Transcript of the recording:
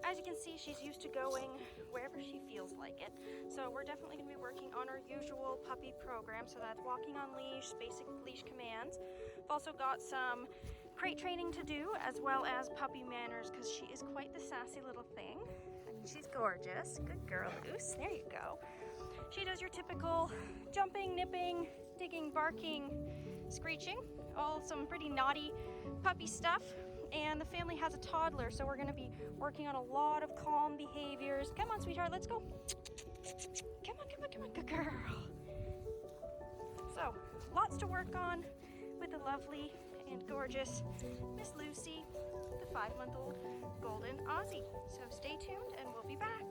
As you can see, she's used to going wherever she feels like it. So we're definitely going to be working on our usual puppy program. So that's walking on leash, basic leash commands. We've also got some crate training to do, as well as puppy manners, because she is quite the sassy little thing. I mean, she's gorgeous. Good girl, Luce. There you go. She does your typical jumping, nipping, digging, barking, screeching, all some pretty naughty puppy stuff. And the family has a toddler, so we're going to be working on a lot of calm behaviors. Come on, sweetheart, let's go. Come on, come on, come on, good girl. So, lots to work on with the lovely and gorgeous Miss Lucy, the 5-month-old golden Aussie. So stay tuned and we'll be back.